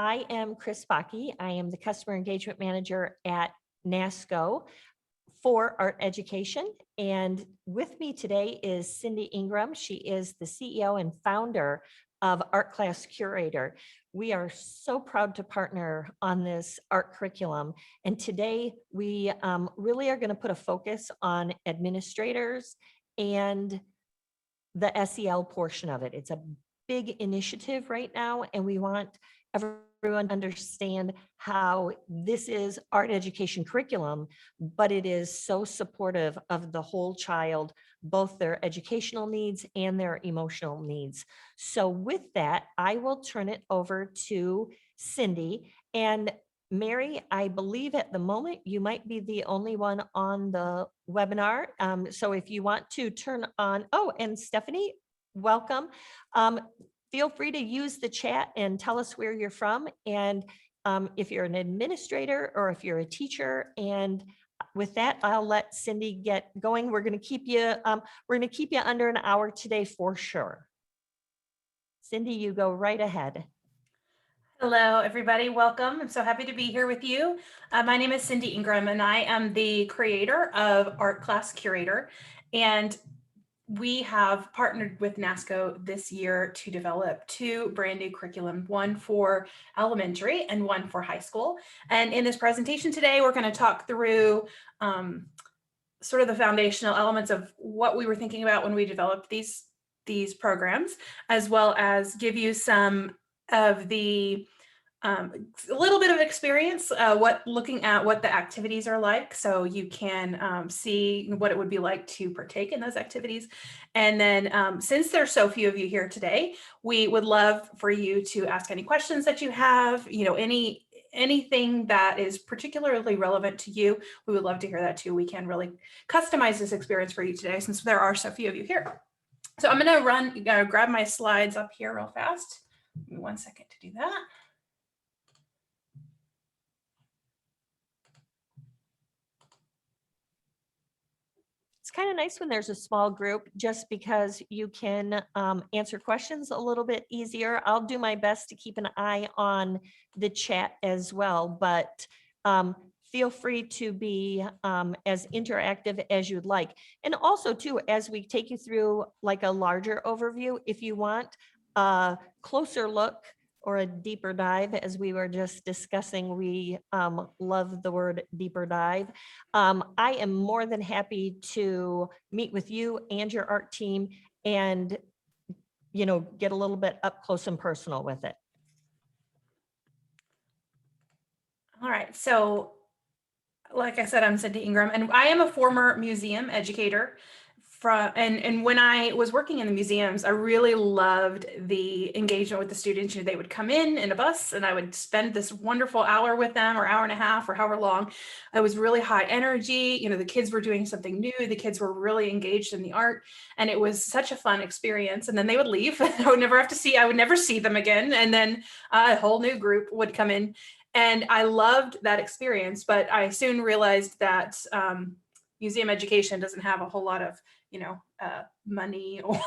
I am Kris Bakke. I am the Customer Engagement Manager at Nasco for Art Education. And with me today is Cindy Ingram. She is the CEO and founder of Art Class Curator. We are so proud to partner on this art curriculum. And today we really are going to put a focus on administrators and the SEL portion of it. It's a big initiative right now, and we want everyone to understand how this is art education curriculum, but it is so supportive of the whole child, both their educational needs and their emotional needs. So with that, I will turn it over to Cindy. And Mary, I believe at the moment you might be the only one on the webinar. So if you want to turn on, oh, and Stephanie, welcome. Feel free to use the chat and tell us where you're from. And if you're an administrator or if you're a teacher. And with that, I'll let Cindy get going. We're going to keep you under an hour today for sure. Cindy, you go right ahead. Hello, everybody. Welcome. I'm so happy to be here with you. My name is Cindy Ingram, and I am the creator of Art Class Curator. And we have partnered with Nasco this year to develop two brand new curriculum, one for elementary and one for high school. And in this presentation today, we're going to talk through sort of the foundational elements of what we were thinking about when we developed these programs, as well as give you some of the a little bit of experience looking at what the activities are like, so you can see what it would be like to partake in those activities. And then since there's so few of you here today, we would love for you to ask any questions that you have, anything that is particularly relevant to you. We would love to hear that too. We can really customize this experience for you today since there are so few of you here. So I'm going to grab my slides up here real fast. Give me 1 second to do that. It's kind of nice when there's a small group, just because you can answer questions a little bit easier. I'll do my best to keep an eye on the chat as well, but feel free to be as interactive as you'd like. And also too, as we take you through like a larger overview, if you want a closer look or a deeper dive, as we were just discussing, we love the word deeper dive. I am more than happy to meet with you and your art team and, get a little bit up close and personal with it. All right, so like I said, I'm Cindy Ingram, and I am a former museum educator. And when I was working in the museums, I really loved the engagement with the students. They would come in a bus, and I would spend this wonderful hour with them, or hour and a half, or however long. It was really high energy. The kids were doing something new. The kids were really engaged in the art, and it was such a fun experience. And then they would leave. I would never see them again. And then a whole new group would come in. And I loved that experience, but I soon realized that museum education doesn't have a whole lot of, money or,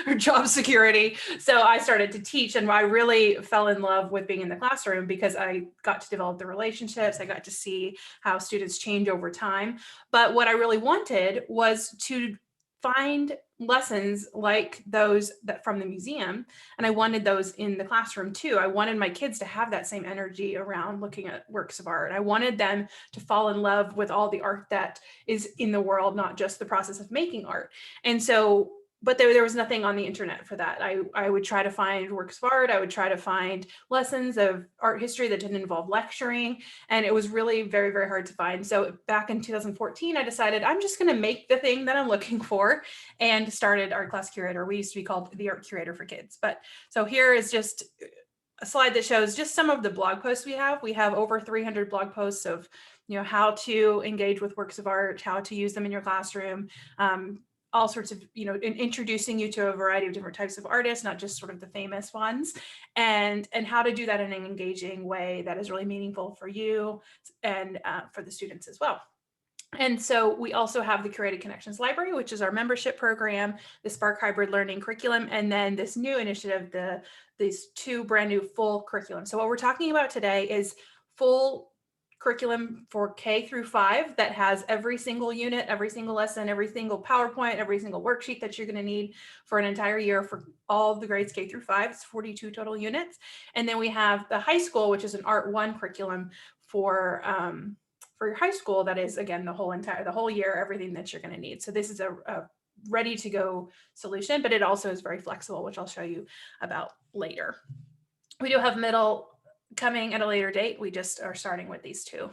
or job security. So I started to teach, and I really fell in love with being in the classroom because I got to develop the relationships. I got to see how students change over time. But what I really wanted was to find lessons like those from the museum, and I wanted those in the classroom too. I wanted my kids to have that same energy around looking at works of art. I wanted them to fall in love with all the art that is in the world, not just the process of making art. And so, but there was nothing on the internet for that. I would try to find works of art. I would try to find lessons of art history that didn't involve lecturing. And it was really very, very hard to find. So back in 2014, I decided I'm just going to make the thing that I'm looking for, and started Art Class Curator. We used to be called the Art Curator for Kids. But so here is just a slide that shows just some of the blog posts we have. We have over 300 blog posts of, how to engage with works of art, how to use them in your classroom, all sorts of, introducing you to a variety of different types of artists, not just sort of the famous ones, and how to do that in an engaging way that is really meaningful for you and for the students as well. And so we also have the Curated Connections Library, which is our membership program, the Spark Hybrid Learning Curriculum, and then this new initiative, these two brand new full curriculum. So what we're talking about today is full curriculum for K through 5 that has every single unit, every single lesson, every single PowerPoint, every single worksheet that you're going to need for an entire year for all of the grades K through 5. It's 42 total units. And then we have the high school, which is an Art 1 curriculum for your high school. That is, again, the whole year, everything that you're going to need. So this is a ready to go solution, but it also is very flexible, which I'll show you about later. We do have middle coming at a later date. We just are starting with these two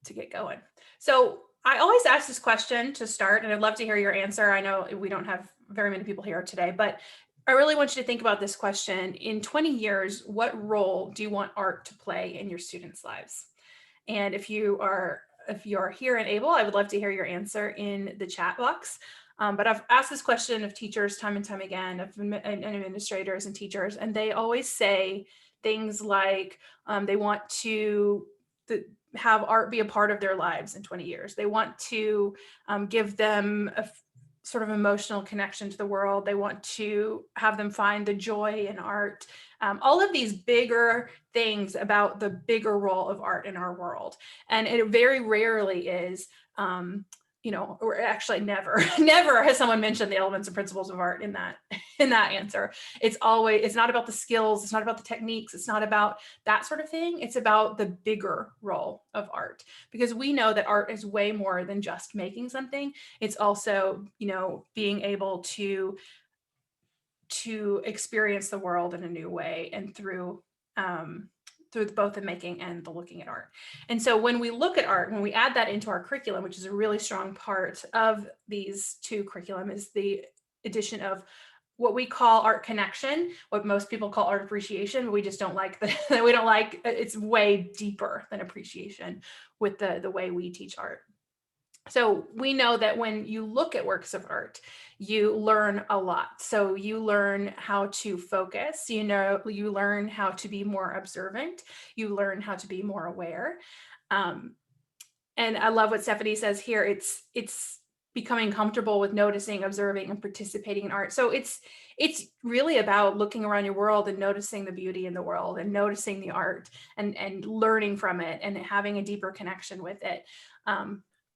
to get going. So I always ask this question to start, and I'd love to hear your answer. I know we don't have very many people here today, but I really want you to think about this question. In 20 years, what role do you want art to play in your students' lives? And if you are here and able, I would love to hear your answer in the chat box. But I've asked this question of teachers time and time again, and administrators and teachers, and they always say things like they want to have art be a part of their lives in 20 years. They want to give them a sort of emotional connection to the world. They want to have them find the joy in art. All of these bigger things about the bigger role of art in our world. And it very rarely is, or actually never has someone mentioned the elements and principles of art in that answer. It's not about the skills. It's not about the techniques. It's not about that sort of thing. It's about the bigger role of art, because we know that art is way more than just making something. It's also, being able to experience the world in a new way, and through both the making and the looking at art. And so when we look at art, when we add that into our curriculum, which is a really strong part of these two curriculum, is the addition of what we call art connection, what most people call art appreciation, but we just don't like it's way deeper than appreciation with the way we teach art. So we know that when you look at works of art, you learn a lot. So you learn how to focus, you learn how to be more observant, you learn how to be more aware. And I love what Stephanie says here. It's becoming comfortable with noticing, observing, and participating in art. So it's really about looking around your world and noticing the beauty in the world, and noticing the art, and learning from it, and having a deeper connection with it.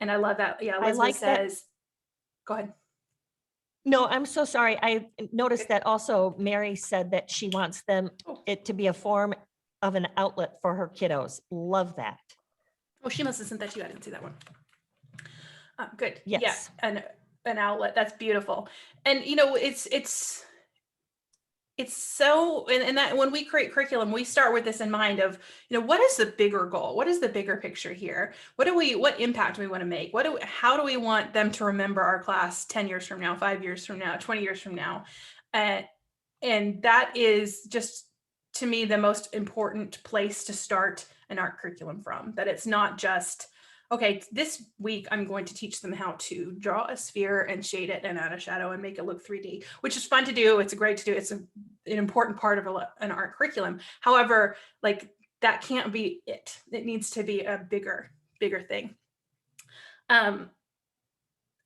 And I love that. Yeah, Elizabeth says, go ahead. No, I'm so sorry. I noticed that also Mary said that she wants it to be a form of an outlet for her kiddos. Love that. Oh, she must have sent that to you. I didn't see that one. Good. Yes. Yeah, an outlet. That's beautiful. And it's so, and that when we create curriculum, we start with this in mind of, what is the bigger goal? What is the bigger picture here? What impact do we want to make? How do we want them to remember our class 10 years from now, 5 years from now, 20 years from now? And that is just, to me, the most important place to start an art curriculum from. That it's not just, okay, this week I'm going to teach them how to draw a sphere and shade it and add a shadow and make it look 3D, which is fun to do. It's great to do. It's an important part of an art curriculum. However, that can't be it. It needs to be a bigger thing. And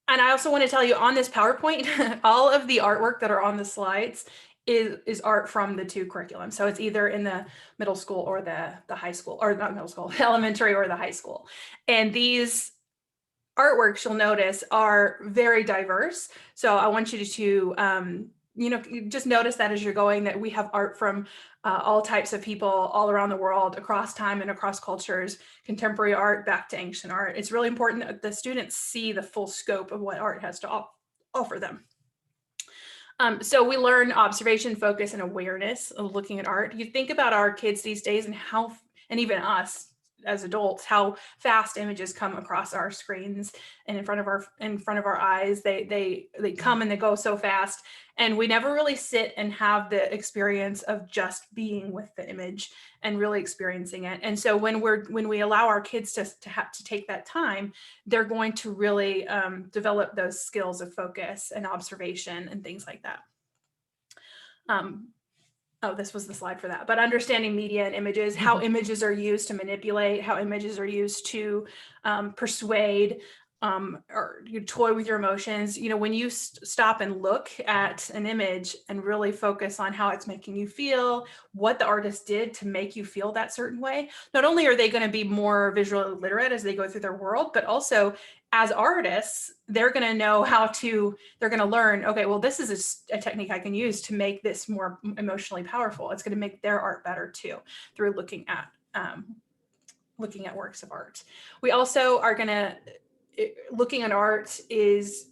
I also want to tell you, on this PowerPoint, all of the artwork that are on the slides is art from the two curriculums. So it's either in the middle school or the high school, or not middle school, elementary or the high school. And these artworks, you'll notice, are very diverse. So I want you to just notice that as you're going, that we have art from all types of people all around the world, across time and across cultures, contemporary art back to ancient art. It's really important that the students see the full scope of what art has to offer them. So we learn observation, focus, and awareness of looking at art. You think about our kids these days, and even us as adults, how fast images come across our screens and in front of our eyes. They come and they go so fast, and we never really sit and have the experience of just being with the image and really experiencing it. And so when we allow our kids to have to take that time, they're going to really develop those skills of focus and observation and things like that. oh, this was the slide for that, but understanding media and images, how images are used to manipulate, how images are used to persuade, or you toy with your emotions. You know, when you stop and look at an image and really focus on how it's making you feel, what the artist did to make you feel that certain way, not only are they going to be more visually literate as they go through their world, but also as artists, they're going to know they're going to learn, okay, well, this is a technique I can use to make this more emotionally powerful. It's going to make their art better too, through looking at works of art. We also are going to, looking at art is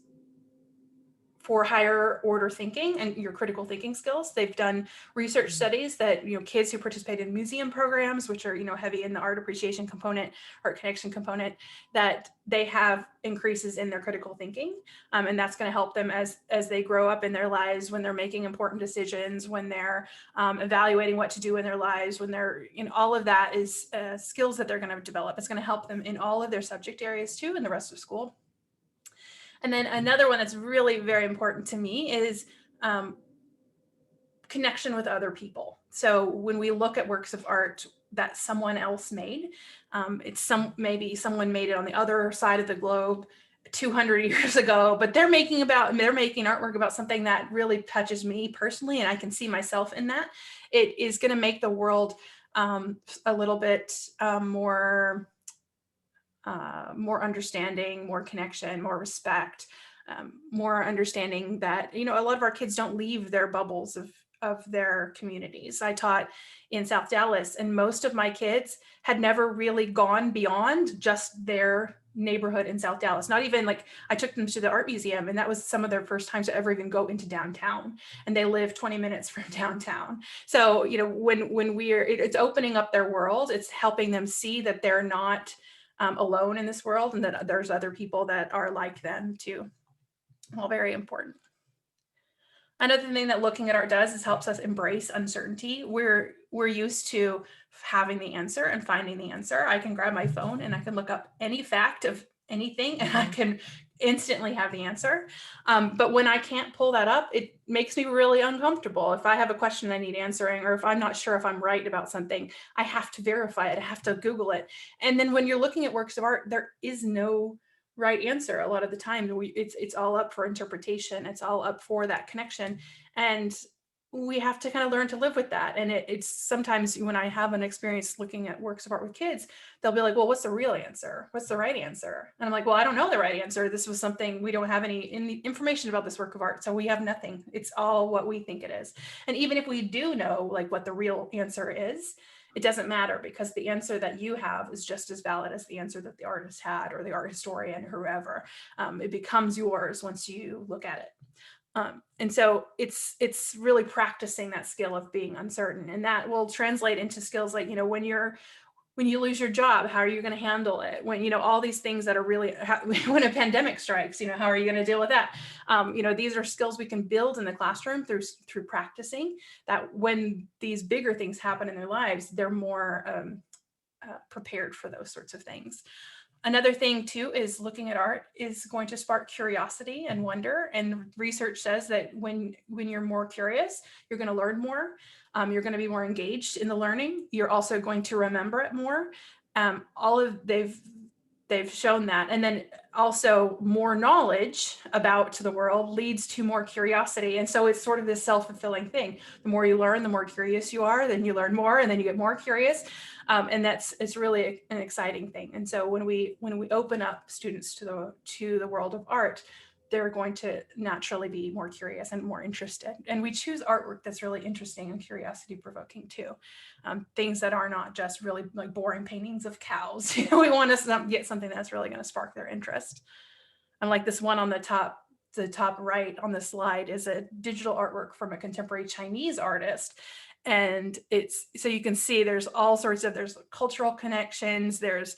for higher order thinking and your critical thinking skills. They've done research studies that, you know, kids who participate in museum programs, which are, you know, heavy in the art appreciation component, art connection component, that they have increases in their critical thinking. And that's going to help them as they grow up in their lives, when they're making important decisions, when they're evaluating what to do in their lives, when they're, you know, all of that is skills that they're going to develop. It's going to help them in all of their subject areas too, in the rest of school. And then another one that's really very important to me is connection with other people. So when we look at works of art that someone else made, maybe someone made it on the other side of the globe 200 years ago, but they're making artwork about something that really touches me personally, and I can see myself in that. It is going to make the world a little bit more understanding, more connection, more respect, more understanding that, you know, a lot of our kids don't leave their bubbles of their communities. I taught in South Dallas, and most of my kids had never really gone beyond just their neighborhood in South Dallas. Not even, like, I took them to the art museum, and that was some of their first times to ever even go into downtown, and they live 20 minutes from downtown. So, you know, when it's opening up their world, it's helping them see that they're not alone in this world, and that there's other people that are like them too. All very important. Another thing that looking at art does is helps us embrace uncertainty. We're used to having the answer and finding the answer. I can grab my phone and I can look up any fact of anything, and I can instantly have the answer. But when I can't pull that up, it makes me really uncomfortable. If I have a question I need answering, or if I'm not sure if I'm right about something, I have to verify it. I have to Google it. And then when you're looking at works of art, there is no right answer. A lot of the time, it's all up for interpretation. It's all up for that connection. And we have to kind of learn to live with that. And it's sometimes when I have an experience looking at works of art with kids, they'll be like, well, what's the real answer? What's the right answer? And I'm like, well, I don't know the right answer. This was something, we don't have any information about this work of art. So we have nothing. It's all what we think it is. And even if we do know, like, what the real answer is, it doesn't matter, because the answer that you have is just as valid as the answer that the artist had, or the art historian, or whoever. It becomes yours once you look at it. And so it's really practicing that skill of being uncertain, and that will translate into skills like, you know, when you lose your job, how are you going to handle it? When, you know, all these things that are really, when a pandemic strikes, you know, how are you going to deal with that? You know, these are skills we can build in the classroom through practicing, that when these bigger things happen in their lives, they're more prepared for those sorts of things. Another thing too is looking at art is going to spark curiosity and wonder. And research says that when you're more curious, you're going to learn more. You're going to be more engaged in the learning. You're also going to remember it more. They've shown that. And then also more knowledge about the world leads to more curiosity. And so it's sort of this self-fulfilling thing. The more you learn, the more curious you are, then you learn more, and then you get more curious. And it's really an exciting thing. And so when we open up students to the world of art, they're going to naturally be more curious and more interested. And we choose artwork that's really interesting and curiosity provoking too. Things that are not just really like boring paintings of cows. You know, we want to get something that's really going to spark their interest. And like this one on the top right on the slide is a digital artwork from a contemporary Chinese artist. And it's, so you can see there's all sorts of, there's cultural connections, there's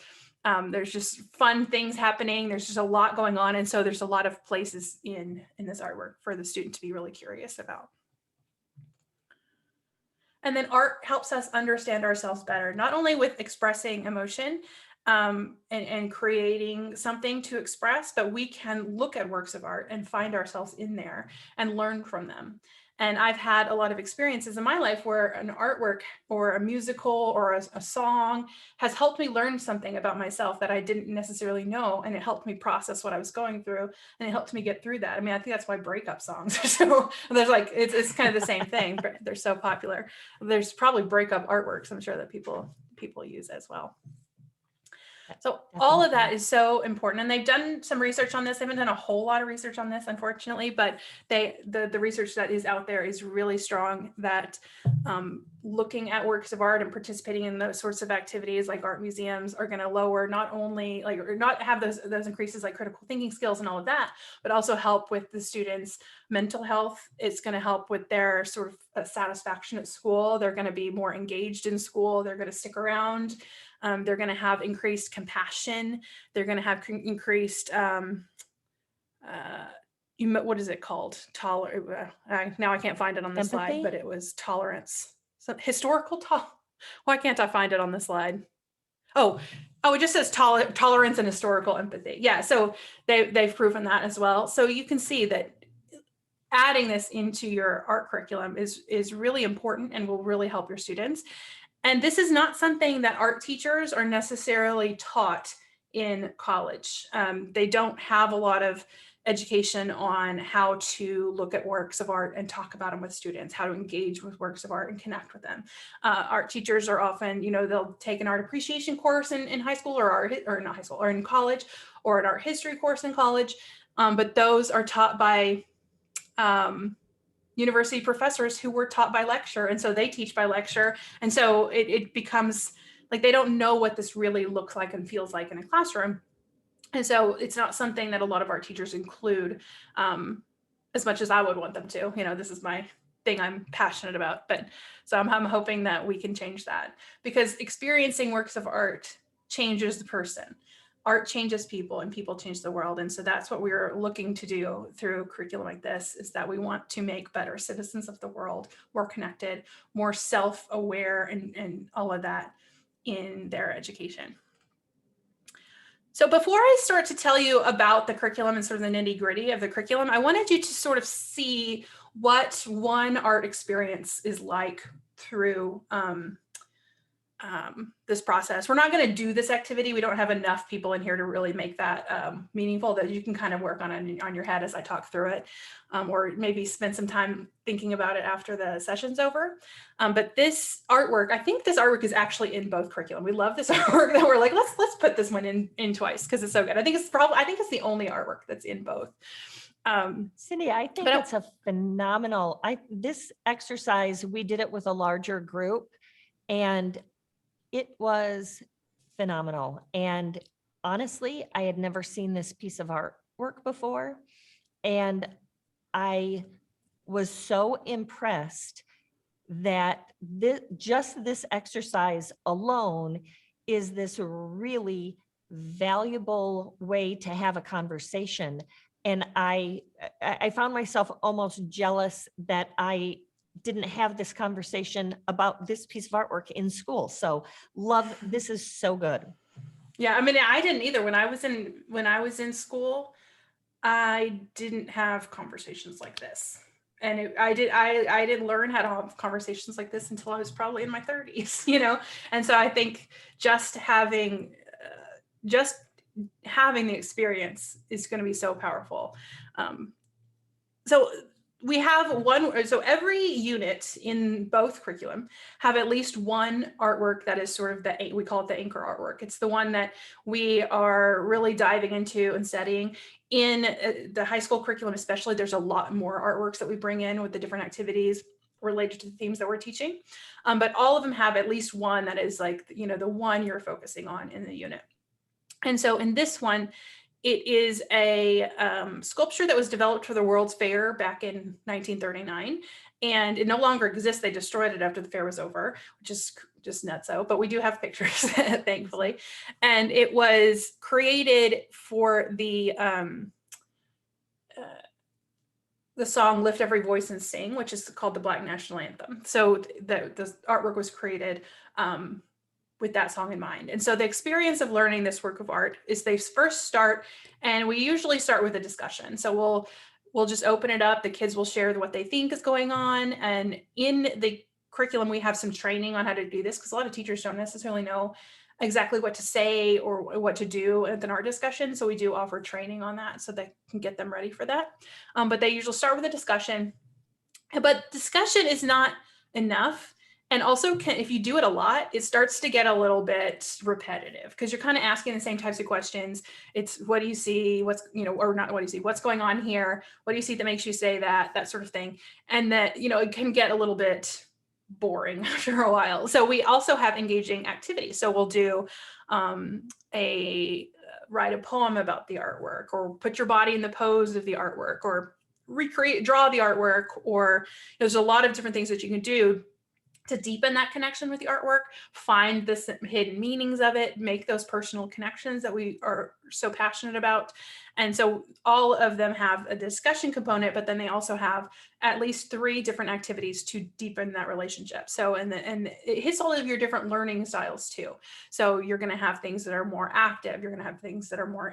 just fun things happening. There's just a lot going on. And so there's a lot of places in this artwork for the student to be really curious about. And then art helps us understand ourselves better, not only with expressing emotion and creating something to express, but we can look at works of art and find ourselves in there and learn from them. And I've had a lot of experiences in my life where an artwork or a musical or a song has helped me learn something about myself that I didn't necessarily know. And it helped me process what I was going through, and it helped me get through that. I mean, I think that's why breakup songs are so, there's like, it's kind of the same thing, but they're so popular. There's probably breakup artworks, I'm sure, that people use as well. So all of that is so important, and they've done some research on this. They haven't done a whole lot of research on this, unfortunately, but the research that is out there is really strong, that looking at works of art and participating in those sorts of activities like art museums are going to lower not only like, or not have those increases like critical thinking skills and all of that, but also help with the students' mental health. It's going to help with their sort of satisfaction at school. They're going to be more engaged in school. They're going to stick around. They're going to have increased compassion. They're going to have increased, what is it called? Now I can't find it on the slide, but it was tolerance. So historical why can't I find it on the slide? Oh, it just says tolerance and historical empathy. Yeah, so they've proven that as well. So you can see that adding this into your art curriculum is really important and will really help your students. And this is not something that art teachers are necessarily taught in college. They don't have a lot of education on how to look at works of art and talk about them with students, how to engage with works of art and connect with them. Art teachers are often, they'll take an art appreciation course in high school or not high school, or in college, or an art history course in college. But those are taught by university professors who were taught by lecture, and so they teach by lecture, and so it becomes like they don't know what this really looks like and feels like in a classroom, and so it's not something that a lot of art teachers include as much as I would want them to. This is my thing I'm passionate about, but so I'm hoping that we can change that, because experiencing works of art changes the person. Art changes people, and people change the world. And so that's what we're looking to do through curriculum like this, is that we want to make better citizens of the world, more connected, more self-aware, and all of that in their education. So before I start to tell you about the curriculum and sort of the nitty-gritty of the curriculum, I wanted you to sort of see what one art experience is like through this process. We're not going to do this activity. We don't have enough people in here to really make that meaningful, that you can kind of work on your head as I talk through it, or maybe spend some time thinking about it after the session's over. But this artwork, I think this artwork is actually in both curriculum. We love this artwork that we're like, let's put this one in twice because it's so good. I think it's the only artwork that's in both. Cindy, I think it's a phenomenal, this exercise, we did it with a larger group, and it was phenomenal. And honestly, I had never seen this piece of artwork before. And I was so impressed that this exercise alone is this really valuable way to have a conversation. And I found myself almost jealous that I didn't have this conversation about this piece of artwork in school. So this is so good. Yeah, I mean, I didn't either. When I was in school, I didn't have conversations like this. And I didn't learn how to have conversations like this until I was probably in my 30s, And so I think just having the experience is going to be so powerful. So we have so every unit in both curriculum have at least one artwork that is sort of we call it the anchor artwork. It's the one that we are really diving into and studying. In the high school curriculum especially, there's a lot more artworks that we bring in with the different activities related to the themes that we're teaching. But all of them have at least one that is like, the one you're focusing on in the unit. And so in this one, it is a sculpture that was developed for the World's Fair back in 1939, and it no longer exists. They destroyed it after the fair was over, which is just nutso, but we do have pictures, thankfully. And it was created for the song Lift Every Voice and Sing, which is called the Black National Anthem. So the artwork was created with that song in mind. And so the experience of learning this work of art is they first start, and we usually start with a discussion. So we'll just open it up. The kids will share what they think is going on. And in the curriculum, we have some training on how to do this, because a lot of teachers don't necessarily know exactly what to say or what to do at an art discussion. So we do offer training on that so that can get them ready for that. But they usually start with a discussion. But discussion is not enough. And also, if you do it a lot, it starts to get a little bit repetitive, because you're kind of asking the same types of questions. It's, what do you see? What's, or not what do you see? What's going on here? What do you see that makes you say that? That sort of thing. And that, it can get a little bit boring after a while. So we also have engaging activities. So we'll do write a poem about the artwork, or put your body in the pose of the artwork, or draw the artwork, or there's a lot of different things that you can do to deepen that connection with the artwork, find the hidden meanings of it, make those personal connections that we are so passionate about. And so all of them have a discussion component, but then they also have at least 3 different activities to deepen that relationship. So, and it hits all of your different learning styles too. So you're going to have things that are more active. You're going to have things that are more,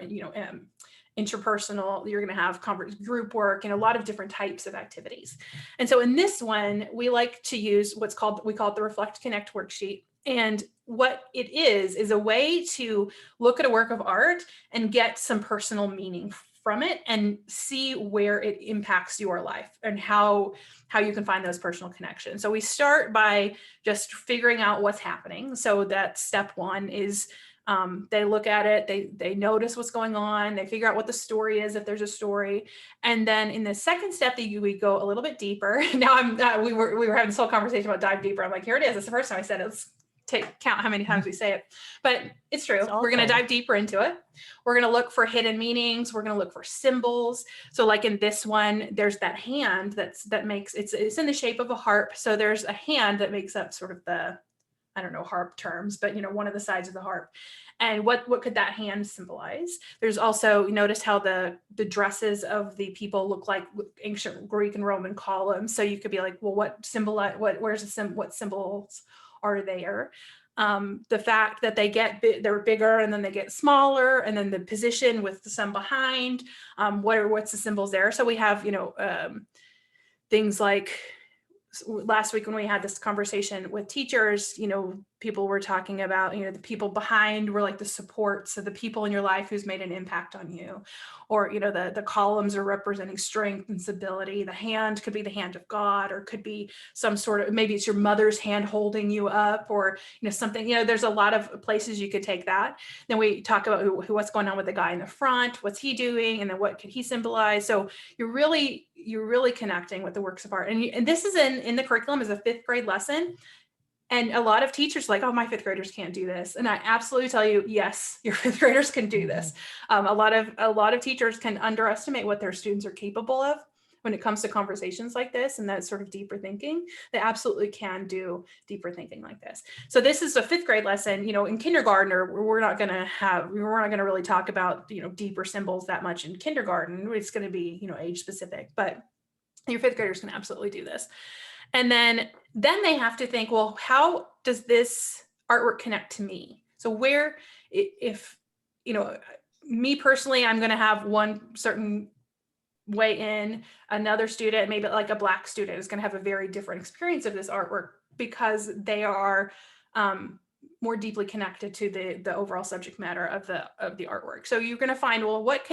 interpersonal. You're going to have group work and a lot of different types of activities. And so in this one, we like to use we call it the Reflect Connect worksheet. And what it is a way to look at a work of art and get some personal meaning from it and see where it impacts your life and how you can find those personal connections. So we start by just figuring out what's happening. So that step 1 is they look at it, they notice what's going on, they figure out what the story is, if there's a story. And then in the second step, we go a little bit deeper. Now we were having this whole conversation about dive deeper. I'm like, here it is. It's the first time I said it. Let's count how many times we say it, but it's true. We're going to dive deeper into it. We're going to look for hidden meanings. We're going to look for symbols. So like in this one, there's that hand that makes it's in the shape of a harp. So there's a hand that makes up sort of the, I don't know harp terms, but one of the sides of the harp. And what could that hand symbolize? There's also, notice how the dresses of the people look like ancient Greek and Roman columns. So you could be like, well, what symbols are there? The fact that they're bigger and then they get smaller, and then the position with the sun behind, what's the symbols there? So we have, things like, last week when we had this conversation with teachers, people were talking about, the people behind were like the support. So the people in your life who's made an impact on you, or, the columns are representing strength and stability. The hand could be the hand of God, or could be some sort of, maybe it's your mother's hand holding you up, or, something, there's a lot of places you could take that. Then we talk about what's going on with the guy in the front, what's he doing? And then what could he symbolize? So you're really connecting with the works of art. And this is in the curriculum as a 5th grade lesson. And a lot of teachers are like, oh, my 5th graders can't do this. And I absolutely tell you, yes, your 5th graders can do this. A lot of teachers can underestimate what their students are capable of when it comes to conversations like this and that sort of deeper thinking. They absolutely can do deeper thinking like this. So this is a 5th grade lesson. In kindergarten, we're not going to really talk about deeper symbols that much in kindergarten. It's going to be age specific, but your 5th graders can absolutely do this. And then they have to think, well, how does this artwork connect to me? So where, if, me personally, I'm going to have one certain way in, another student, maybe like a Black student, is going to have a very different experience of this artwork because they are more deeply connected to the overall subject matter of the artwork. So you're going to find, well, what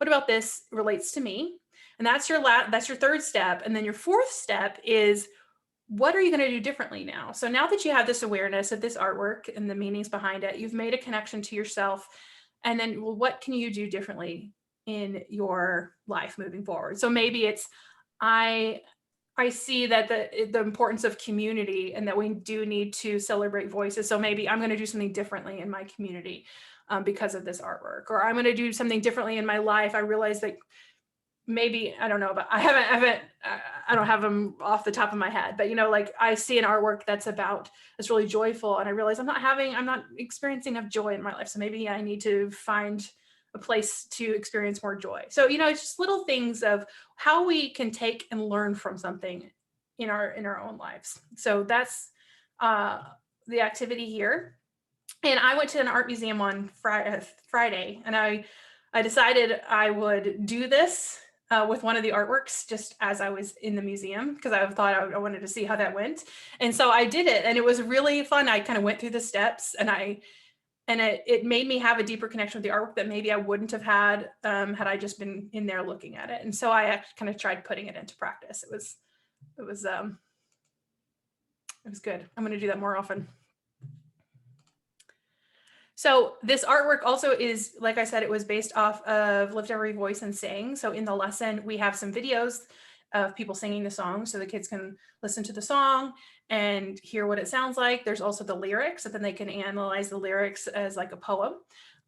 about this relates to me? And that's your 3rd step. And then your 4th step is, what are you going to do differently now? So now that you have this awareness of this artwork and the meanings behind it, you've made a connection to yourself. And then, well, what can you do differently in your life moving forward? So maybe it's, I see that the importance of community and that we do need to celebrate voices. So maybe I'm going to do something differently in my community because of this artwork, or I'm going to do something differently in my life. I realize that maybe, I don't know, but I don't have them off the top of my head, but like I see an artwork that's really joyful, and I realize I'm not experiencing enough joy in my life. So maybe I need to find a place to experience more joy. So, it's just little things of how we can take and learn from something in our own lives. So that's the activity here. And I went to an art museum on Friday, and I decided I would do this with one of the artworks just as I was in the museum, because I thought I wanted to see how that went. And so I did it, and it was really fun. I kind of went through the steps, and it made me have a deeper connection with the artwork that maybe I wouldn't have had had I just been in there looking at it. And so I kind of tried putting it into practice. It was good. I'm going to do that more often. So this artwork also is, like I said, it was based off of Lift Every Voice and Sing. So in the lesson, we have some videos of people singing the song so the kids can listen to the song and hear what it sounds like. There's also the lyrics, and then they can analyze the lyrics as like a poem.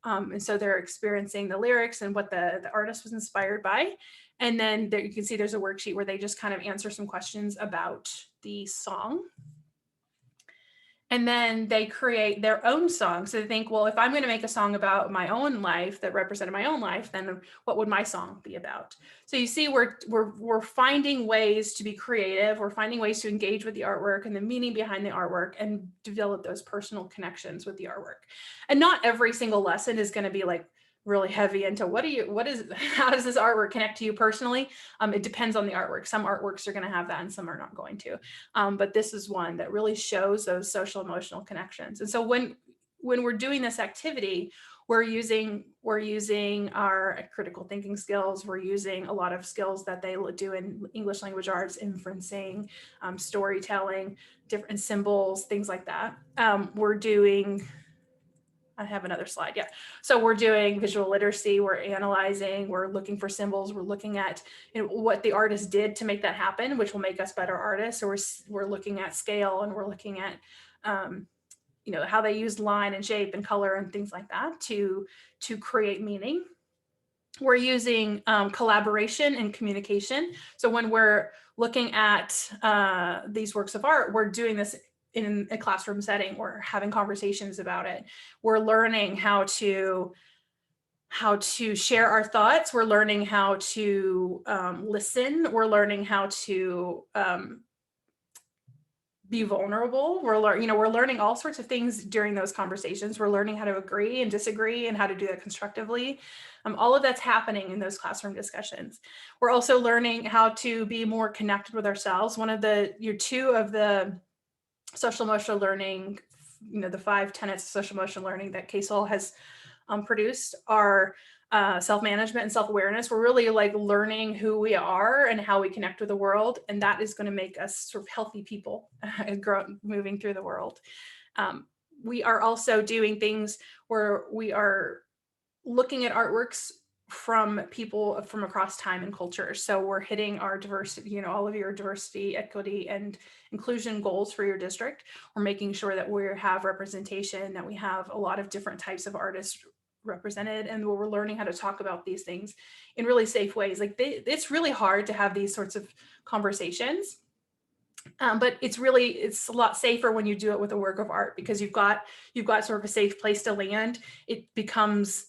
And so they're experiencing the lyrics and what the artist was inspired by. And then there you can see there's a worksheet where they just kind of answer some questions about the song. And then they create their own song. So they think, well, if I'm going to make a song about my own life that represented my own life, then what would my song be about? So you see, we're finding ways to be creative. We're finding ways to engage with the artwork and the meaning behind the artwork and develop those personal connections with the artwork. And not every single lesson is going to be like really heavy into how does this artwork connect to you personally? It depends on the artwork. Some artworks are going to have that and some are not going to. But this is one that really shows those social emotional connections. And so when we're doing this activity, we're using our critical thinking skills. We're using a lot of skills that they do in English language arts, inferencing, storytelling, different symbols, things like that. I have another slide. Yeah. So we're doing visual literacy. We're analyzing, we're looking for symbols. We're looking at what the artist did to make that happen, which will make us better artists. So we're looking at scale, and we're looking at, how they use line and shape and color and things like that to create meaning. We're using collaboration and communication. So when we're looking at these works of art, we're doing this in a classroom setting. We're having conversations about it. We're learning how to share our thoughts. We're learning how to listen. We're learning how to be vulnerable. We're learning all sorts of things during those conversations. We're learning how to agree and disagree and how to do that constructively. All of that's happening in those classroom discussions. We're also learning how to be more connected with ourselves. Two of the social emotional learning, the 5 tenets of social emotional learning that Kasol has produced are self-management and self-awareness. We're really like learning who we are and how we connect with the world. And that is going to make us sort of healthy people moving through the world. We are also doing things where we are looking at artworks from people from across time and culture. So we're hitting our diversity, all of your diversity, equity, and inclusion goals for your district. We're making sure that we have representation, that we have a lot of different types of artists represented, and we're learning how to talk about these things in really safe ways. Like it's really hard to have these sorts of conversations. But it's a lot safer when you do it with a work of art, because you've got sort of a safe place to land. It becomes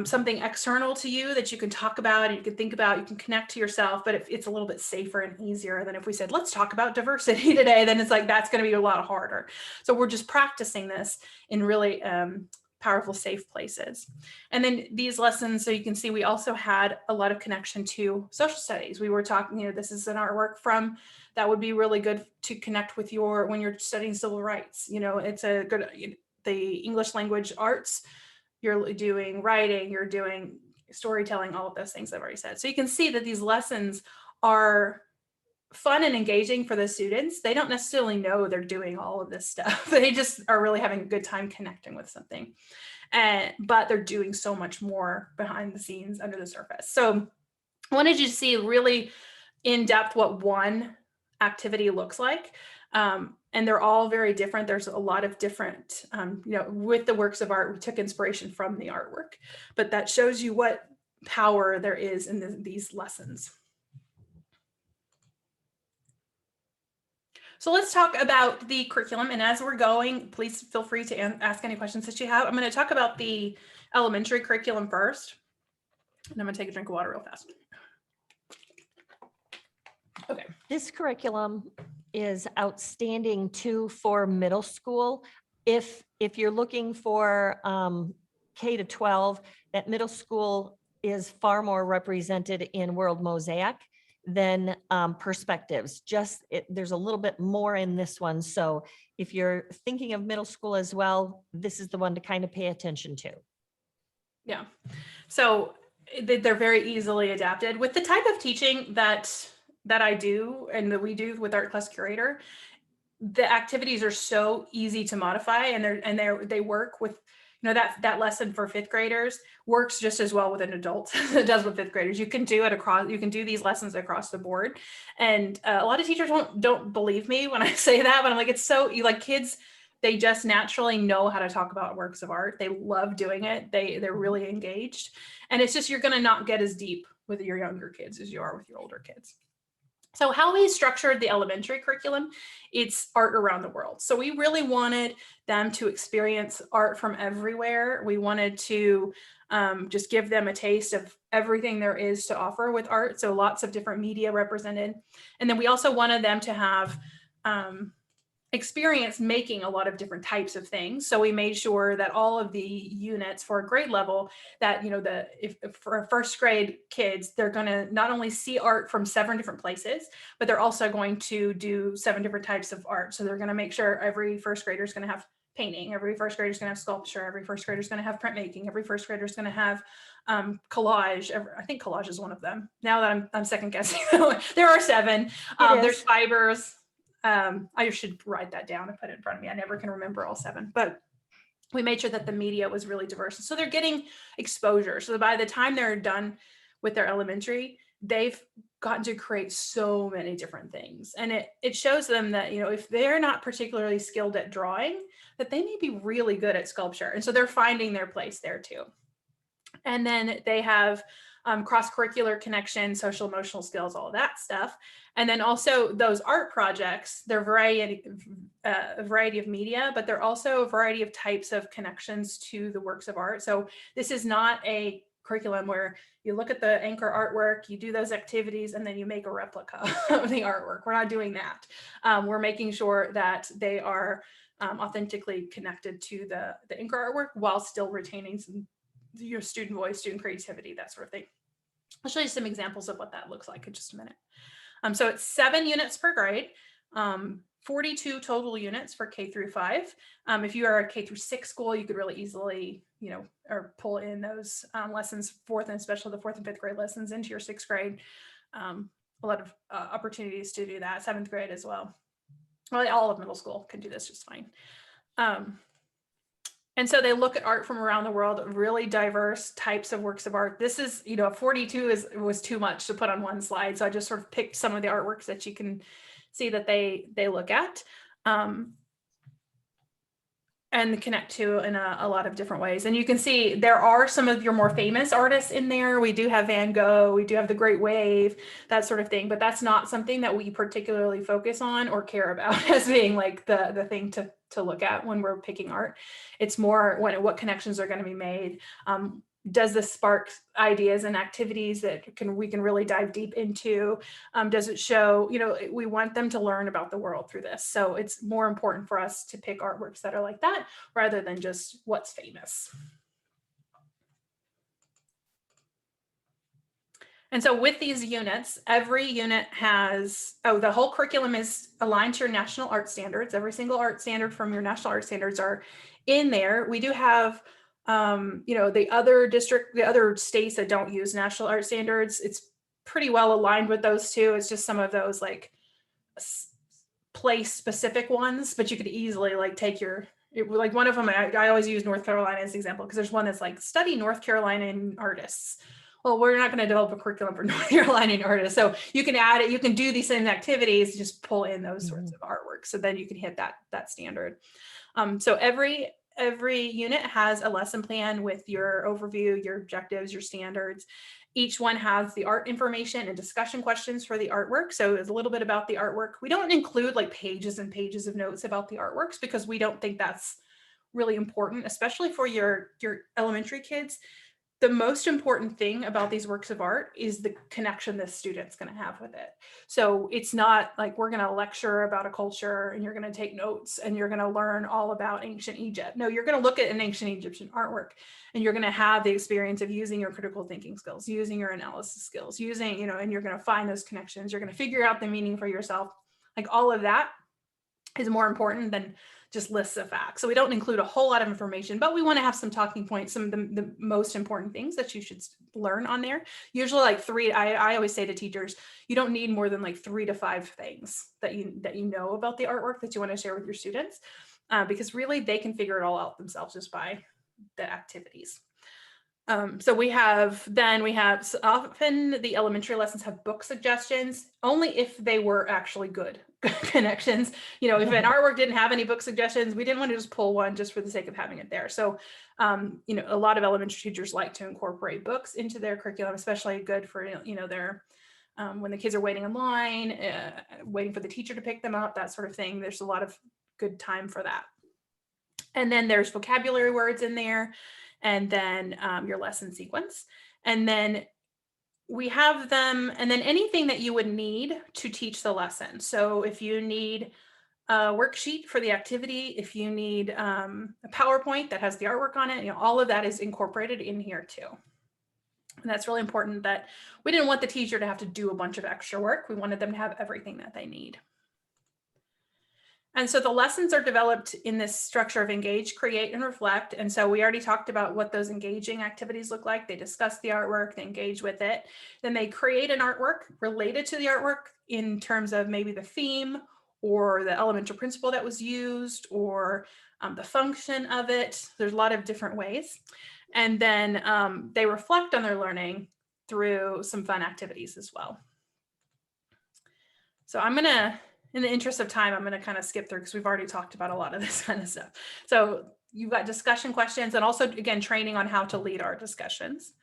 something external to you that you can talk about and you can think about, you can connect to yourself, but it's a little bit safer and easier than if we said, let's talk about diversity today, then it's like, that's going to be a lot harder. So we're just practicing this in really powerful, safe places. And then these lessons, so you can see we also had a lot of connection to social studies. We were talking, this is an artwork from that would be really good to connect with when you're studying civil rights. It's a good, the English language arts, you're doing writing, you're doing storytelling, all of those things I've already said. So you can see that these lessons are fun and engaging for the students. They don't necessarily know they're doing all of this stuff. They just are really having a good time connecting with something. But they're doing so much more behind the scenes, under the surface. So I wanted you to see really in depth what one activity looks like. And they're all very different. There's a lot of different, with the works of art, we took inspiration from the artwork, but that shows you what power there is in these lessons. So let's talk about the curriculum. And as we're going, please feel free to ask any questions that you have. I'm going to talk about the elementary curriculum first. And I'm going to take a drink of water real fast. Okay. This curriculum is outstanding too for middle school. If you're looking for K to 12, that middle school is far more represented in World Mosaic than perspectives. There's a little bit more in this one. So if you're thinking of middle school as well, this is the one to kind of pay attention to. Yeah. So they're very easily adapted with the type of teaching that I do and that we do with Art Class Curator. The activities are so easy to modify, and they work with, that lesson for fifth graders works just as well with an adult as it does with fifth graders. You can do these lessons across the board. And a lot of teachers don't believe me when I say that, but I'm like, it's so like kids, they just naturally know how to talk about works of art. They love doing it. They're really engaged. And it's just, you're going to not get as deep with your younger kids as you are with your older kids. So how we structured the elementary curriculum, it's art around the world. So we really wanted them to experience art from everywhere. We wanted to just give them a taste of everything there is to offer with art. So lots of different media represented. And then we also wanted them to have experience making a lot of different types of things. So we made sure that all of the units for a grade level that, if for first grade kids, they're going to not only see art from 7 different places, but they're also going to do 7 different types of art. So they're going to make sure every first grader is going to have painting, every first grader is going to have sculpture, every first grader is going to have printmaking, every first grader is going to have collage. I think collage is one of them. Now that I'm second guessing, there are 7. There's fibers. I should write that down and put it in front of me. I never can remember all 7, but we made sure that the media was really diverse. So they're getting exposure. So by the time they're done with their elementary, they've gotten to create so many different things. And it shows them that, if they're not particularly skilled at drawing, that they may be really good at sculpture. And so they're finding their place there too. And then they have cross-curricular connection, social emotional skills, all of that stuff. And then also those art projects, they're a variety of media, but they're also a variety of types of connections to the works of art. So this is not a curriculum where you look at the anchor artwork, you do those activities, and then you make a replica of the artwork. We're not doing that. We're making sure that they are authentically connected to the anchor artwork while still retaining some student voice, student creativity, that sort of thing. I'll show you some examples of what that looks like in just a minute. So it's 7 units per grade, 42 total units for K through 5. If you are a K through 6 school, you could really easily, or pull in those lessons, 4th and especially the 4th and 5th grade lessons into your 6th grade. A lot of opportunities to do that. 7th grade as well. Well, all of middle school can do this just fine. And so they look at art from around the world, really diverse types of works of art. This is, 42 was too much to put on one slide. So I just sort of picked some of the artworks that you can see that they look at and connect to in a lot of different ways. And you can see there are some of your more famous artists in there. We do have Van Gogh, we do have the Great Wave, that sort of thing, but that's not something that we particularly focus on or care about as being like the thing to look at when we're picking art. It's more what connections are going to be made. Does this spark ideas and activities that we can really dive deep into? Does it show, we want them to learn about the world through this. So it's more important for us to pick artworks that are like that rather than just what's famous. And so with these units, every unit has, the whole curriculum is aligned to your national art standards. Every single art standard from your national art standards are in there. We do have, the other states that don't use national art standards, it's pretty well aligned with those too. It's just some of those like place specific ones, but you could easily like take like one of them, I always use North Carolina as an example because there's one that's like study North Carolinian artists. Well, we're not going to develop a curriculum for North Carolinian artists. So you can add it, you can do these same activities, just pull in those sorts of artwork. So then you can hit that standard. So every unit has a lesson plan with your overview, your objectives, your standards. Each one has the art information and discussion questions for the artwork. So it's a little bit about the artwork. We don't include like pages and pages of notes about the artworks because we don't think that's really important, especially for your elementary kids. the most important thing about these works of art is the connection the student's going to have with it. So it's not like we're going to lecture about a culture and you're going to take notes and you're going to learn all about ancient Egypt. No, you're going to look at an ancient Egyptian artwork and you're going to have the experience of using your critical thinking skills, using your analysis skills, using, and you're going to find those connections. You're going to figure out the meaning for yourself. Like all of that is more important than just lists of facts. So we don't include a whole lot of information, but we want to have some talking points, some of the most important things that you should learn on there. Usually like three, I always say to teachers, you don't need more than like 3 to 5 things that you know about the artwork that you want to share with your students, because really they can figure it all out themselves just by the activities. So we have so often the elementary lessons have book suggestions only if they were actually good connections. If an artwork didn't have any book suggestions, we didn't want to just pull one just for the sake of having it there. So, a lot of elementary teachers like to incorporate books into their curriculum, especially good for, their when the kids are waiting in line, waiting for the teacher to pick them up, that sort of thing. There's a lot of good time for that. And then there's vocabulary words in there. And then your lesson sequence. And then we have them, and then anything that you would need to teach the lesson. So if you need a worksheet for the activity, if you need a PowerPoint that has the artwork on it, all of that is incorporated in here too. And that's really important, that we didn't want the teacher to have to do a bunch of extra work. We wanted them to have everything that they need. And so the lessons are developed in this structure of engage, create, and reflect. And so we already talked about what those engaging activities look like. They discuss the artwork, they engage with it. Then they create an artwork related to the artwork in terms of maybe the theme or the element or principle that was used, or the function of it. There's a lot of different ways. And then they reflect on their learning through some fun activities as well. So in the interest of time, I'm going to kind of skip through because we've already talked about a lot of this kind of stuff. So you've got discussion questions and also, again, training on how to lead our discussions.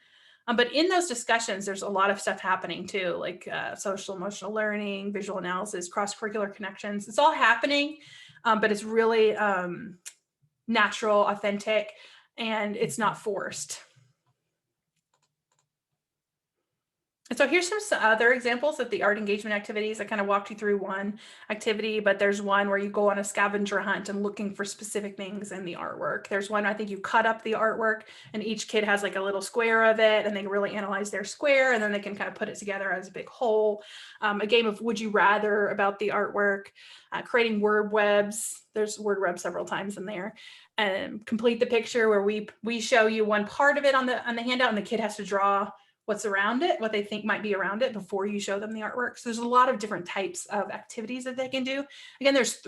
But in those discussions, there's a lot of stuff happening too, like social emotional learning, visual analysis, cross-curricular connections. It's all happening, but it's really natural, authentic, and it's not forced. And so here's some other examples of the art engagement activities. I kind of walked you through one activity, but there's one where you go on a scavenger hunt and looking for specific things in the artwork. There's one, I think you cut up the artwork and each kid has like a little square of it and they really analyze their square and then they can kind of put it together as a big whole. A game of would you rather about the artwork, creating word webs. There's word web several times in there. And complete the picture where we show you one part of it on the handout and the kid has to draw what's around it, what they think might be around it before you show them the artwork. So there's a lot of different types of activities that they can do. Again, there's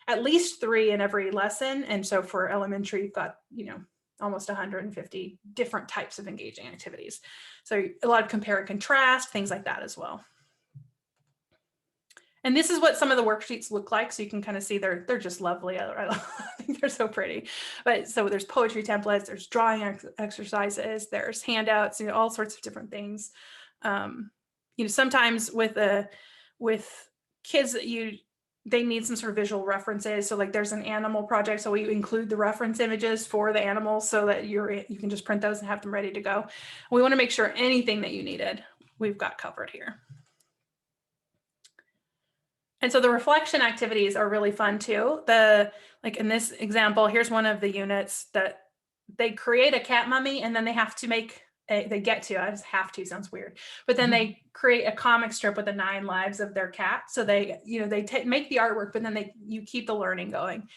at least three in every lesson. And so for elementary, you've got, almost 150 different types of engaging activities. So a lot of compare and contrast, things like that as well. And this is what some of the worksheets look like. So you can kind of see they're just lovely. I think they're so pretty. But so there's poetry templates, there's drawing exercises, there's handouts, all sorts of different things. Sometimes with kids they need some sort of visual references. So like there's an animal project. So we include the reference images for the animals so that you can just print those and have them ready to go. We want to make sure anything that you needed, we've got covered here. And so the reflection activities are really fun too. Like in this example, here's one of the units that they create a cat mummy and then they have to I just have to, sounds weird, but then they create a comic strip with the 9 lives of their cat. So they, make the artwork, but then you keep the learning going.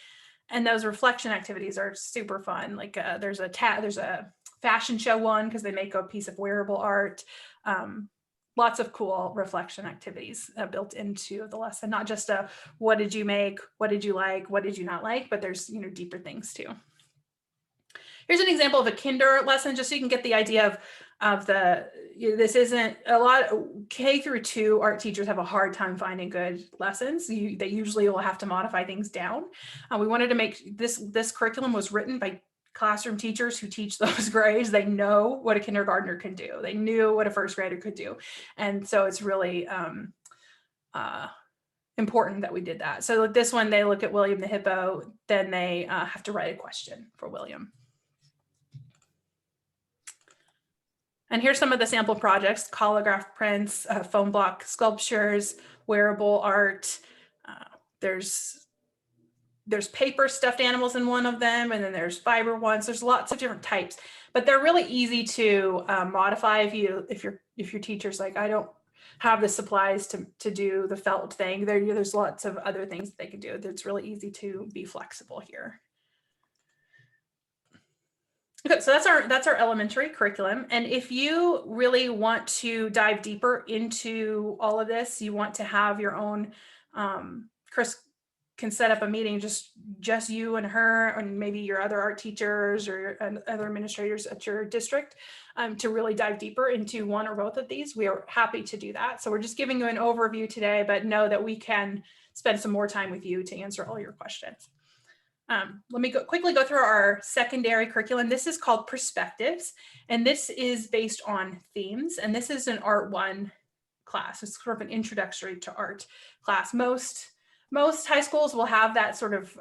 And those reflection activities are super fun. Like there's a fashion show one because they make a piece of wearable art. Lots of cool reflection activities built into the lesson, not just what did you make, what did you like, what did you not like, but there's deeper things too. Here's an example of a kinder lesson, just so you can get the idea of this isn't a lot. K through 2 art teachers have a hard time finding good lessons. They usually will have to modify things down. We wanted to make this curriculum was written by classroom teachers who teach those grades. They know what a kindergartner can do. They knew what a first grader could do. And so it's really important that we did that. So like this one, they look at William the hippo, then they have to write a question for William. And here's some of the sample projects: holograph prints, foam block sculptures, wearable art. There's paper stuffed animals in one of them, and then there's fiber ones. There's lots of different types, but they're really easy to modify if your teacher's like, I don't have the supplies to do the felt thing. There's lots of other things that they can do. It's really easy to be flexible here. Okay, so that's our elementary curriculum. And if you really want to dive deeper into all of this, you want to have your own, Kris can set up a meeting, just you and her, and maybe your other art teachers or other administrators at your district, to really dive deeper into one or both of these. We are happy to do that. So we're just giving you an overview today, but know that we can spend some more time with you to answer all your questions. Let me quickly go through our secondary curriculum. This is called Perspectives, and this is based on themes. And this is an Art 1 class. It's sort of an introductory to art class. Most high schools will have that sort of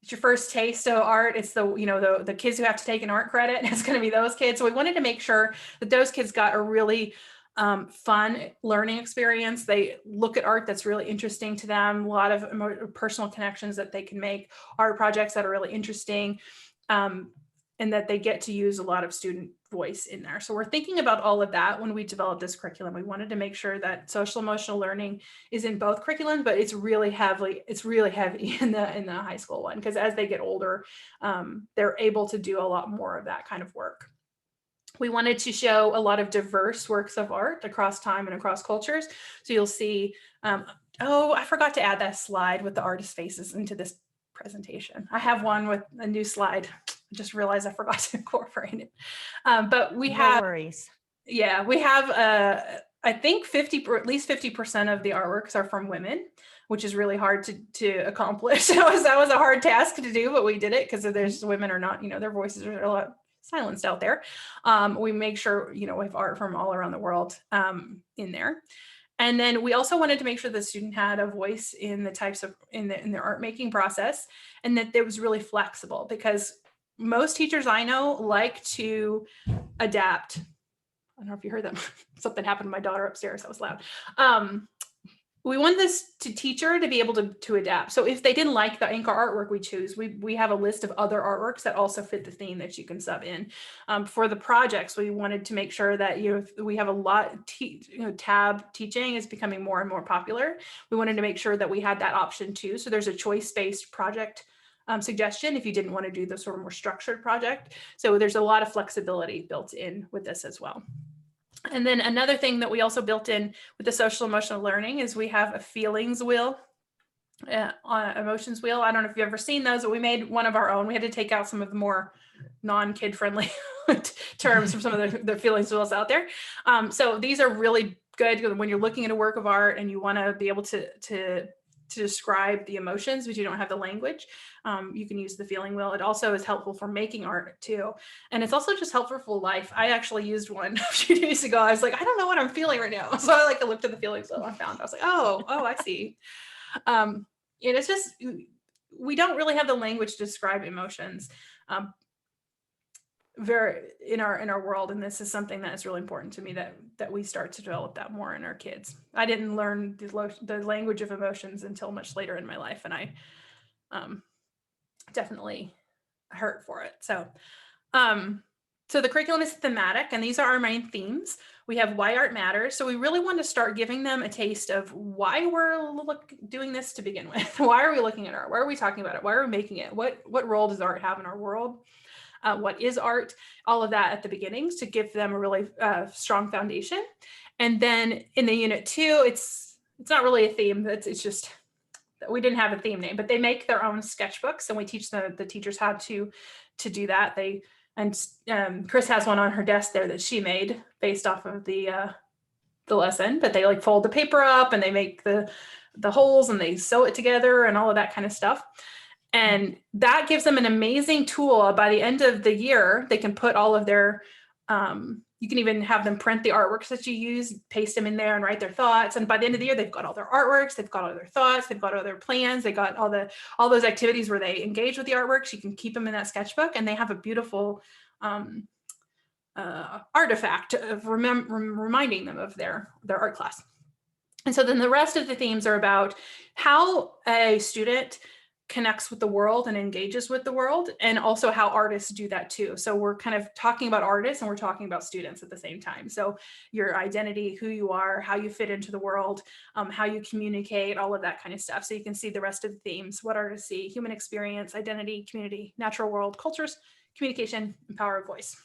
it's your first taste of art. It's the kids who have to take an art credit. It's going to be those kids. So we wanted to make sure that those kids got a really fun learning experience. They look at art that's really interesting to them, a lot of personal connections that they can make, art projects that are really interesting, and that they get to use a lot of student voice in there. So we're thinking about all of that when we developed this curriculum. We wanted to make sure that social emotional learning is in both curriculum, but it's really heavy in the high school one, because as they get older, they're able to do a lot more of that kind of work. We wanted to show a lot of diverse works of art across time and across cultures. So you'll see, oh, I forgot to add that slide with the artist faces into this presentation. I have one with a new slide. I just realized I forgot to incorporate it. But we have, no worries. Yeah, we have, I think at least 50% of the artworks are from women, which is really hard to accomplish. That was a hard task to do, but we did it because there's women are not, their voices are a lot silenced out there. We make sure, we have art from all around the world in there. And then we also wanted to make sure the student had a voice in the types of, in their art making process, and that it was really flexible, because most teachers I know like to adapt. I don't know if you heard that. Something happened to my daughter upstairs. That was loud. We want this teacher to be able to adapt. So if they didn't like the anchor artwork we choose, we have a list of other artworks that also fit the theme that you can sub in. For the projects, we wanted to make sure that we have a lot. Tab teaching is becoming more and more popular. We wanted to make sure that we had that option too. So there's a choice-based project suggestion if you didn't want to do the sort of more structured project. So there's a lot of flexibility built in with this as well. And then another thing that we also built in with the social emotional learning is we have a feelings wheel, emotions wheel. I don't know if you've ever seen those, but we made one of our own. We had to take out some of the more non-kid friendly terms from some of the feelings wheels out there. So these are really good when you're looking at a work of art and you want to be able to describe the emotions, but you don't have the language. You can use the feeling wheel. It also is helpful for making art too. And it's also just helpful for life. I actually used one a few days ago. I was like, I don't know what I'm feeling right now. So I looked at the feelings wheel I found. I was like, oh, I see. And it's just, we don't really have the language to describe emotions in our world, and this is something that is really important to me, that we start to develop that more in our kids. I didn't learn the language of emotions until much later in my life, and I definitely hurt for it. So the curriculum is thematic, and these are our main themes. We have why art matters. So we really want to start giving them a taste of why we're doing this to begin with. Why are we looking at art? Why are we talking about it? Why are we making it? What role does art have in our world? What is art? All of that at the beginnings to give them a really strong foundation. And then in the unit 2, it's not really a theme. It's just, we didn't have a theme name, but they make their own sketchbooks, and we teach the teachers how to do that. Kris has one on her desk there that she made based off of the lesson, but they fold the paper up and they make the holes and they sew it together and all of that kind of stuff. And that gives them an amazing tool. By the end of the year, they can put all of their, you can even have them print the artworks that you use, paste them in there and write their thoughts. And by the end of the year, they've got all their artworks, they've got all their thoughts, they've got all their plans, they got all those activities where they engage with the artworks. You can keep them in that sketchbook, and they have a beautiful artifact of reminding them of their art class. And so then the rest of the themes are about how a student connects with the world and engages with the world, and also how artists do that too. So we're kind of talking about artists and we're talking about students at the same time. So your identity, who you are, how you fit into the world, how you communicate, all of that kind of stuff. So you can see the rest of the themes: what artists see, human experience, identity, community, natural world, cultures, communication, and power of voice.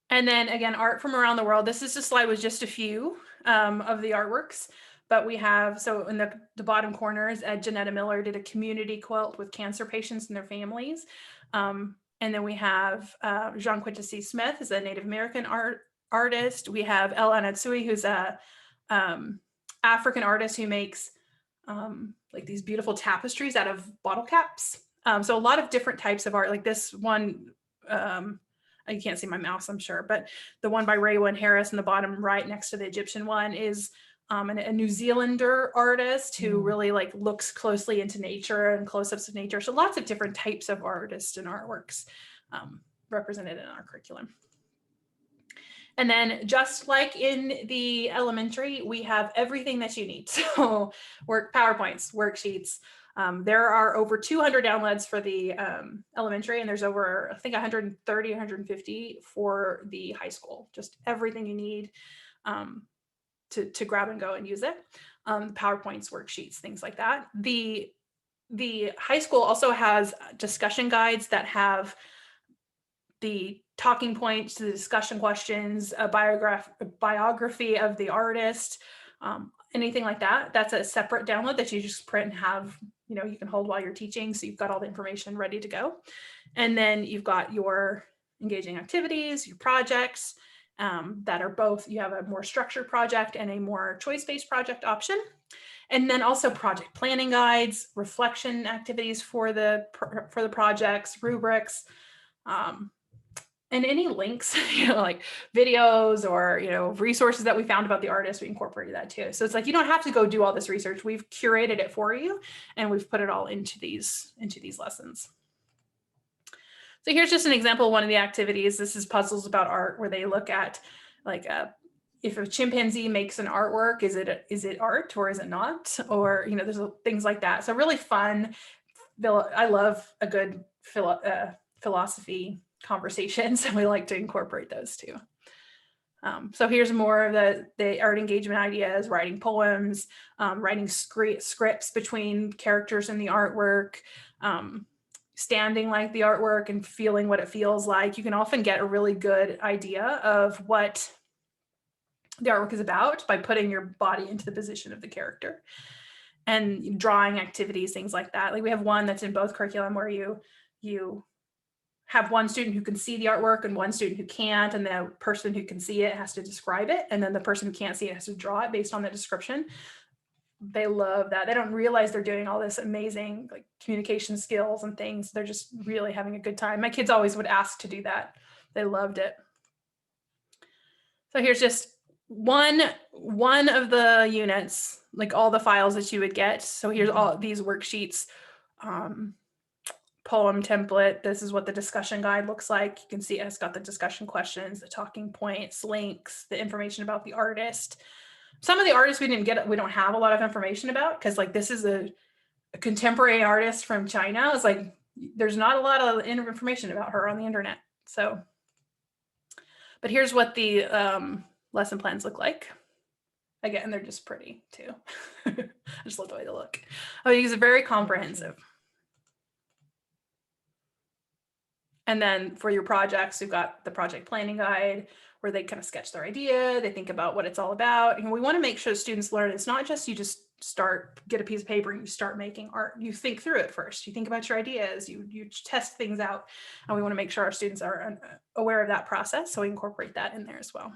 And then again, art from around the world. This is a slide with just a few of the artworks. But we have, so in the bottom corners, Janetta Miller did a community quilt with cancer patients and their families. And then we have Jean Quincy Smith is a Native American artist. We have El Anatsui, who's a African artist who makes like these beautiful tapestries out of bottle caps. So a lot of different types of art, like this one, you can't see my mouse, I'm sure, but the one by Raywin Harris in the bottom right next to the Egyptian one is a New Zealander artist who really like looks closely into nature and close-ups of nature. So lots of different types of artists and artworks represented in our curriculum. And then just like in the elementary, we have everything that you need. So PowerPoints, worksheets. There are over 200 downloads for the elementary, and there's over, I think, 130, 150 for the high school. Just everything you need to grab and go and use it. PowerPoints, worksheets, things like that. The high school also has discussion guides that have the talking points, the discussion questions, a biography of the artist, anything like that. That's a separate download that you just print and have, you know, you can hold while you're teaching. So you've got all the information ready to go. And then you've got your engaging activities, your projects that are both, you have a more structured project and a more choice-based project option. And then also project planning guides, reflection activities for the projects, rubrics, and any links, you know, like videos or, you know, resources that we found about the artist, we incorporated that too. So it's like, you don't have to go do all this research. We've curated it for you and we've put it all into these lessons. So here's just an example of one of the activities. This is Puzzles About Art, where they look at like if a chimpanzee makes an artwork, is it art or is it not? Or, you know, there's things like that. So really fun. I love a good philosophy conversations, and we like to incorporate those too. So here's more of the art engagement ideas: writing poems, writing scripts between characters in the artwork, standing like the artwork and feeling what it feels like. You can often get a really good idea of what the artwork is about by putting your body into the position of the character, and drawing activities, things like that. Like we have one that's in both curriculum where you have one student who can see the artwork and one student who can't, and the person who can see it has to describe it, and then the person who can't see it has to draw it based on the description. They love that. They don't realize they're doing all this amazing like communication skills and things. They're just really having a good time. My kids always would ask to do that. They loved it. So here's just one of the units, like all the files that you would get. So here's all these worksheets, poem template. This is what the discussion guide looks like. You can see it's got the discussion questions, the talking points, links, the information about the artist. Some of the artists we don't have a lot of information about, because like this is a contemporary artist from China. It's like there's not a lot of information about her on the internet. So, but here's what the lesson plans look like. Again, they're just pretty too. I just love the way they look. Oh, these are very comprehensive. And then for your projects, you've got the project planning guide where they kind of sketch their idea, they think about what it's all about. And we want to make sure students learn it's not just you just get a piece of paper and you start making art. You think through it first. You think about your ideas, you test things out. And we want to make sure our students are aware of that process. So we incorporate that in there as well.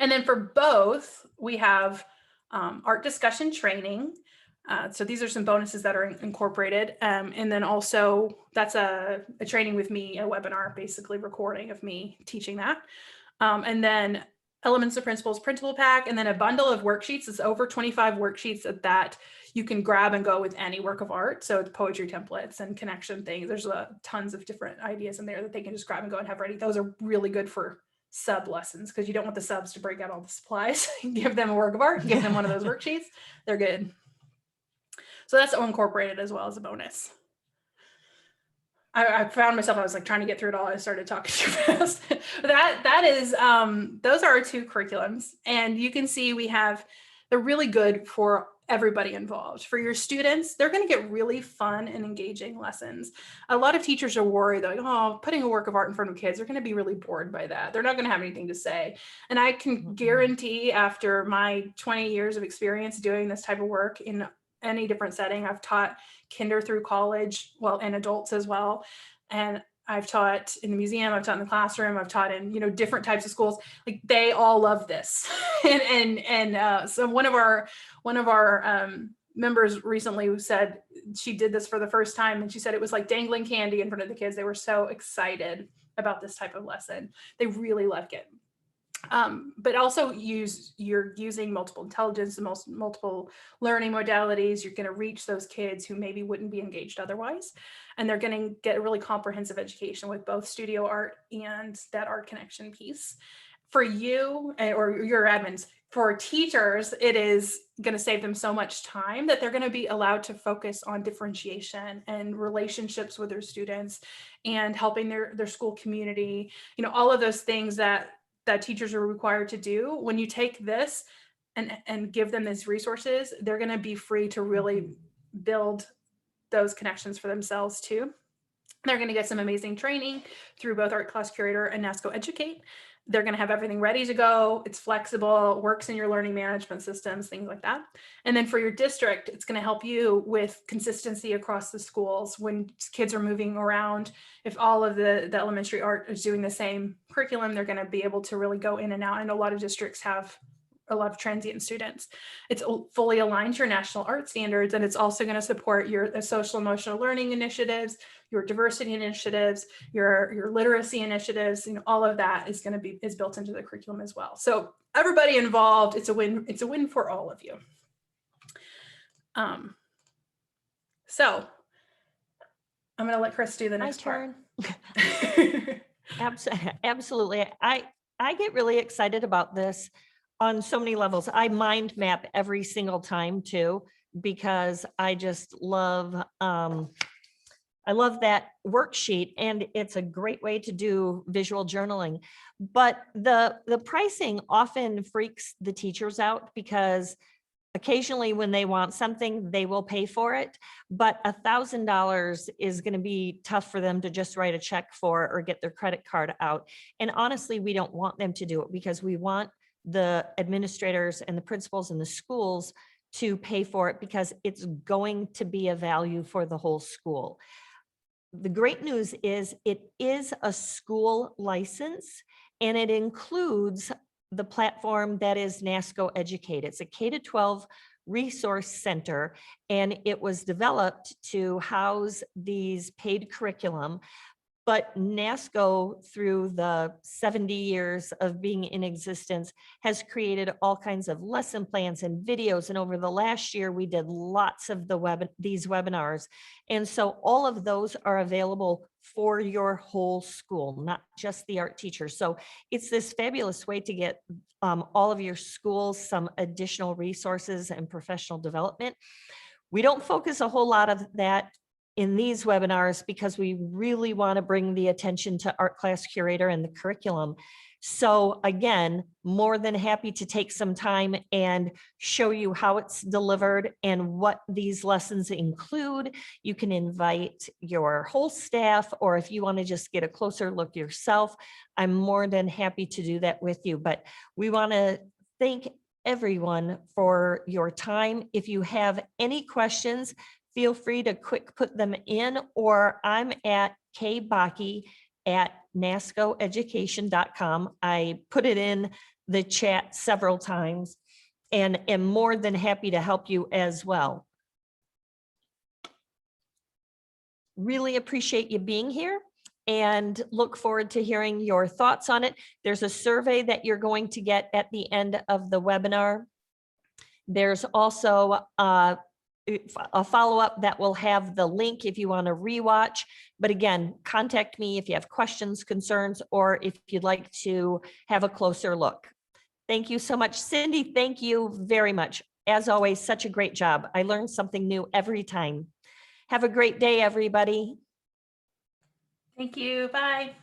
And then for both, we have art discussion training. So these are some bonuses that are incorporated. And then also that's a training with me, a webinar, basically recording of me teaching that. And then Elements of Principles printable pack, and then a bundle of worksheets. It's over 25 worksheets that you can grab and go with any work of art. So it's poetry templates and connection things. There's tons of different ideas in there that they can just grab and go and have ready. Those are really good for sub lessons because you don't want the subs to break out all the supplies. Give them a work of art, give them one of those worksheets. They're good. So that's incorporated as well as a bonus. I found myself, I was like trying to get through it all. I started talking too fast. That is, those are our 2 curriculums. And you can see they're really good for everybody involved. For your students, they're going to get really fun and engaging lessons. A lot of teachers are worried, like, oh, putting a work of art in front of kids, they're going to be really bored by that. They're not going to have anything to say. And I can guarantee after my 20 years of experience doing this type of work in any different setting, I've taught kinder through college, well, and adults as well. And I've taught in the museum, I've taught in the classroom, I've taught in, different types of schools. Like they all love this. So one of our members recently said she did this for the first time, and she said it was like dangling candy in front of the kids. They were so excited about this type of lesson. They really like it. But also you're using multiple intelligence and multiple learning modalities. You're going to reach those kids who maybe wouldn't be engaged otherwise. And they're going to get a really comprehensive education with both studio art and that art connection piece. For you or your admins, for teachers, it is going to save them so much time that they're going to be allowed to focus on differentiation and relationships with their students and helping their school community, all of those things that teachers are required to do. When you take this and give them these resources, they're going to be free to really build those connections for themselves too. They're going to get some amazing training through both Art Class Curator and Nasco Educate. They're going to have everything ready to go. It's flexible, works in your learning management systems, things like that. And then for your district, it's going to help you with consistency across the schools when kids are moving around. If all of the elementary art is doing the same curriculum, they're going to be able to really go in and out. And a lot of districts have a lot of transient students. It's fully aligned to your national art standards, and it's also going to support your social emotional learning initiatives, your diversity initiatives, your literacy initiatives, all of that is built into the curriculum as well. So everybody involved, it's a win for all of you. So I'm going to let Kris do the next part. Absolutely. I get really excited about this on so many levels. I mind map every single time too, because I just love, I love that worksheet, and it's a great way to do visual journaling. But the pricing often freaks the teachers out because occasionally when they want something, they will pay for it, but $1,000 is going to be tough for them to just write a check for or get their credit card out. And honestly, we don't want them to do it because we want the administrators and the principals in the schools to pay for it because it's going to be a value for the whole school. The great news is it is a school license, and it includes the platform that is Nasco Educate. It's a K-12 resource center, and it was developed to house these paid curriculum. But Nasco, through the 70 years of being in existence, has created all kinds of lesson plans and videos. And over the last year, we did lots of these webinars. And so all of those are available for your whole school, not just the art teachers. So it's this fabulous way to get all of your schools some additional resources and professional development. We don't focus a whole lot of that in these webinars because we really want to bring the attention to Art Class Curator and the curriculum. So again, more than happy to take some time and show you how it's delivered and what these lessons include. You can invite your whole staff, or if you want to just get a closer look yourself, I'm more than happy to do that with you. But we want to thank everyone for your time. If you have any questions, feel free to quick put them in, or I'm at kbakke@nascoeducation.com. I put it in the chat several times and am more than happy to help you as well. Really appreciate you being here and look forward to hearing your thoughts on it. There's a survey that you're going to get at the end of the webinar. There's also a follow-up that will have the link if you want to rewatch. But again, contact me if you have questions, concerns, or if you'd like to have a closer look. Thank you so much. Cindy, thank you very much. As always, such a great job. I learn something new every time. Have a great day, everybody. Thank you. Bye.